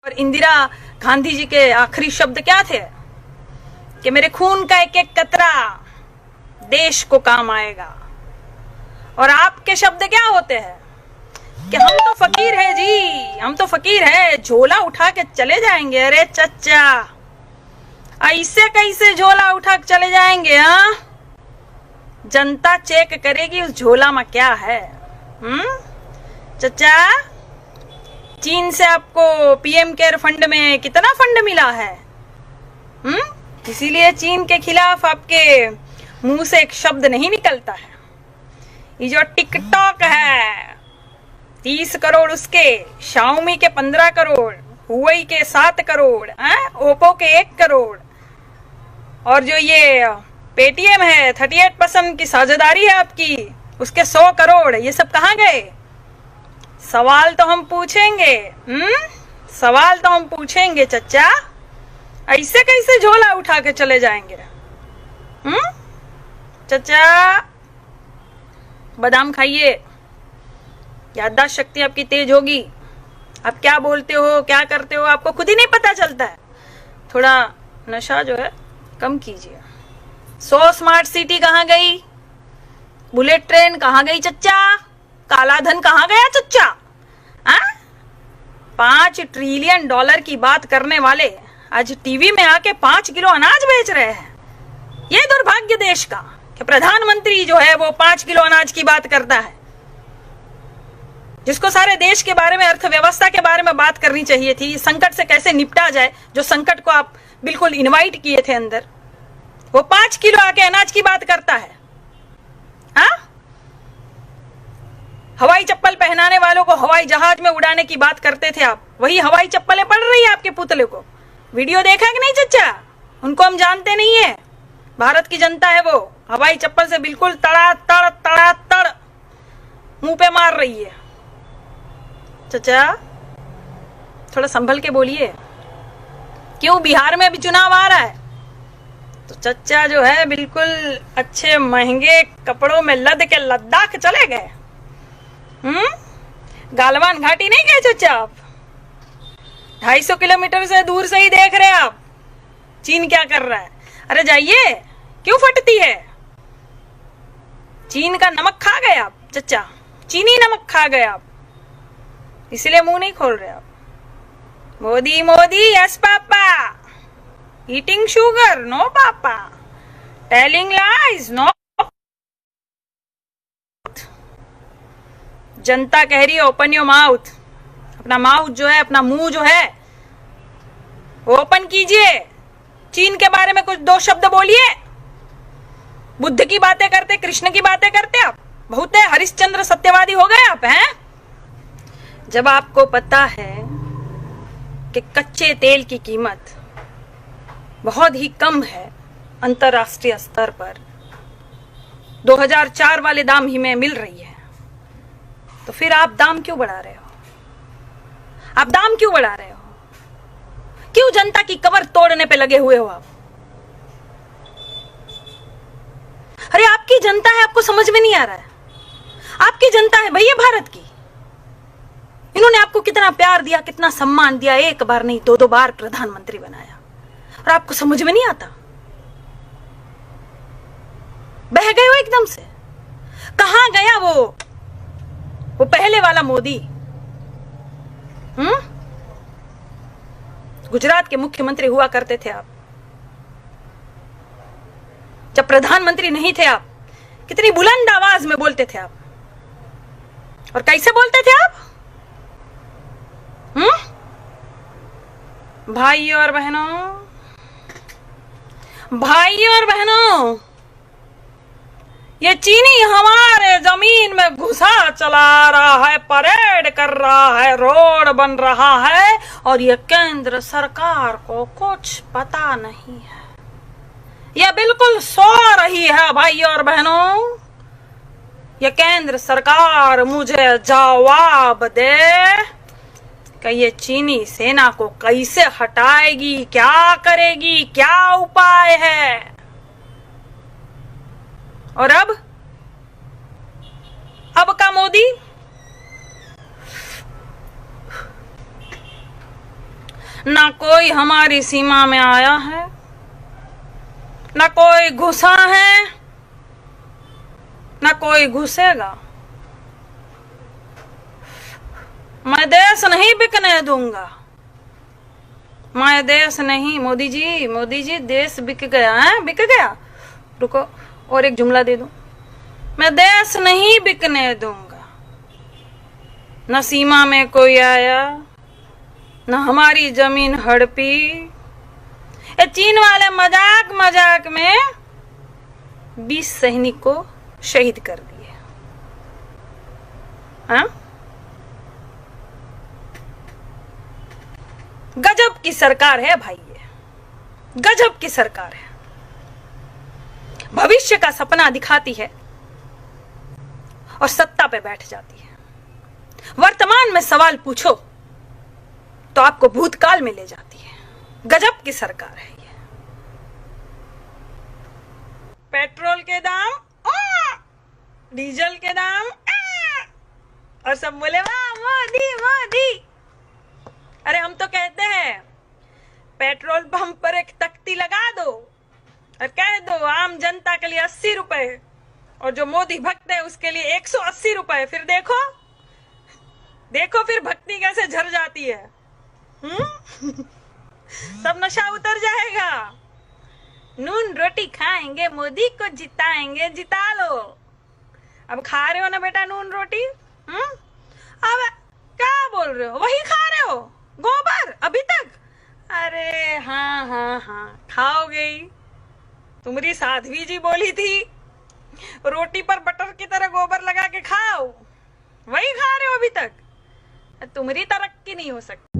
और इंदिरा गांधी जी के आखिरी शब्द क्या थे कि मेरे खून का एक एक कतरा देश को काम आएगा। और आपके शब्द क्या होते हैं कि हम तो फकीर है जी, हम तो फकीर है, झोला उठा के चले जाएंगे। अरे चच्चा, ऐसे कैसे झोला उठा के चले जाएंगे? हाँ, जनता चेक करेगी उस झोला में क्या है। चच्चा, चीन से आपको पीएम केयर फंड में कितना फंड मिला है? इसीलिए चीन के खिलाफ आपके मुंह से एक शब्द नहीं निकलता है। ये जो टिकटॉक है 30 करोड़ उसके, शाओमी के 15 करोड़, हुआई के 7 करोड़, ओप्पो के 1 करोड़, और जो ये पेटीएम है 38% की साझेदारी है आपकी, उसके 100 करोड़, ये सब कहाँ गए? सवाल तो हम पूछेंगे, सवाल तो हम पूछेंगे चच्चा। ऐसे कैसे झोला उठा के चले जाएंगे? चच्चा, बादाम खाइए, याददाश्त शक्ति आपकी तेज होगी। आप क्या बोलते हो, क्या करते हो, आपको खुद ही नहीं पता चलता है। थोड़ा नशा जो है कम कीजिए। 100 स्मार्ट सिटी कहाँ गई? बुलेट ट्रेन कहाँ गई चच्चा? काला धन कहाँ गया चच्चा? 5 ट्रिलियन डॉलर की बात करने वाले आज टीवी में आके 5 किलो अनाज बेच रहे हैं। ये दुर्भाग्य देश का कि प्रधानमंत्री जो है वो 5 किलो अनाज की बात करता है, जिसको सारे देश के बारे में, अर्थव्यवस्था के बारे में बात करनी चाहिए थी। संकट से कैसे निपटा जाए, जो संकट को आप बिल्कुल इनवाइट किए थे अंदर, वो 5 किलो आके अनाज की बात करता है। हवाई चप्पल पहनाने वालों को हवाई जहाज में उड़ाने की बात करते थे आप, वही हवाई चप्पलें पड़ रही है आपके पुतले को। वीडियो देखा कि नहीं चच्चा? उनको हम जानते नहीं है, भारत की जनता है वो। हवाई चप्पल से बिल्कुल तड़ा तड़ मुंह पे मार रही है। चच्चा, थोड़ा संभल के बोलिए। क्यों? बिहार में भी चुनाव आ रहा है, तो चच्चा जो है बिल्कुल अच्छे महंगे कपड़ों में लद के लद्दाख चले गए। गालवान घाटी नहीं गए चच्चा आप? 250 किलोमीटर से दूर से ही देख रहे आप चीन क्या कर रहा है। अरे जाइए, क्यों फटती है? चीन का नमक खा गए आप चच्चा, चीनी नमक खा गए आप, इसलिए मुंह नहीं खोल रहे आप। Modi Modi, yes papa, eating sugar, no papa, telling lies, no. जनता कह रही है ओपन योर माउथ। अपना माउथ जो है, अपना मुंह जो है ओपन कीजिए। चीन के बारे में कुछ 2 शब्द बोलिए। बुद्ध की बातें करते, कृष्ण की बातें करते आप, बहुत है, हरिश्चंद्र सत्यवादी हो गए आप हैं। जब आपको पता है कि कच्चे तेल की कीमत बहुत ही कम है अंतरराष्ट्रीय स्तर पर, 2004 वाले दाम ही में मिल रही है, तो फिर आप दाम क्यों बढ़ा रहे हो? आप दाम क्यों बढ़ा रहे हो? क्यों जनता की कमर तोड़ने पे लगे हुए हो आप? अरे आपकी जनता है, आपको समझ में नहीं आ रहा है? आपकी जनता है भैया भारत की। इन्होंने आपको कितना प्यार दिया, कितना सम्मान दिया, 1 बार नहीं 2-2 बार प्रधानमंत्री बनाया, और आपको समझ में नहीं आता? बह गए हो एकदम से। कहां गया वो पहले वाला मोदी? गुजरात के मुख्यमंत्री हुआ करते थे आप, जब प्रधानमंत्री नहीं थे आप, कितनी बुलंद आवाज में बोलते थे आप, और कैसे बोलते थे आप? भाइयों और बहनों, ये चीनी हमारे जमीन में घुसा चला रहा है, परेड कर रहा है, रोड बन रहा है, और ये केंद्र सरकार को कुछ पता नहीं है। ये बिल्कुल सो रही है भाइयों और बहनों। ये केंद्र सरकार मुझे जवाब दे कि ये चीनी सेना को कैसे हटाएगी, क्या करेगी, क्या उपाय है। और अब का मोदी ना कोई हमारी सीमा में आया है, ना कोई घुसा है, ना कोई घुसेगा। मैं देश नहीं बिकने दूंगा, मैं देश नहीं। मोदी जी देश बिक गया है, बिक गया। रुको और एक जुमला दे दूं, मैं देश नहीं बिकने दूंगा। न सीमा में कोई आया, न हमारी जमीन हड़पी। ये चीन वाले मजाक मजाक में 20 सैनिक को शहीद कर दिए। हाँ, गजब की सरकार है भाई, ये गजब की सरकार है। भविष्य का सपना दिखाती है और सत्ता पे बैठ जाती है। वर्तमान में सवाल पूछो तो आपको भूतकाल में ले जाती है। गजब की सरकार है ये। पेट्रोल के दाम, डीजल के दाम, और सब बोले वाह मोदी मोदी। अरे हम तो कहते हैं पेट्रोल पंप पर एक तख्ती लगा दो और कह दो आम जनता के लिए 80 रुपए और जो मोदी भक्त है उसके लिए 180 रुपए। फिर देखो देखो फिर भक्ति कैसे झर जाती है। सब नशा उतर जाएगा। नून रोटी खाएंगे, मोदी को जिताएंगे, जिता लो। अब खा रहे हो ना बेटा नून रोटी? अब क्या बोल रहे हो? वही खा रहे हो गोबर अभी तक? अरे हाँ खाओगे ही। तुम्हारी साध्वी जी बोली थी रोटी पर बटर की तरह गोबर लगा के खाओ, वही खा रहे हो अभी तक। तुम्हारी तरक्की नहीं हो सकती।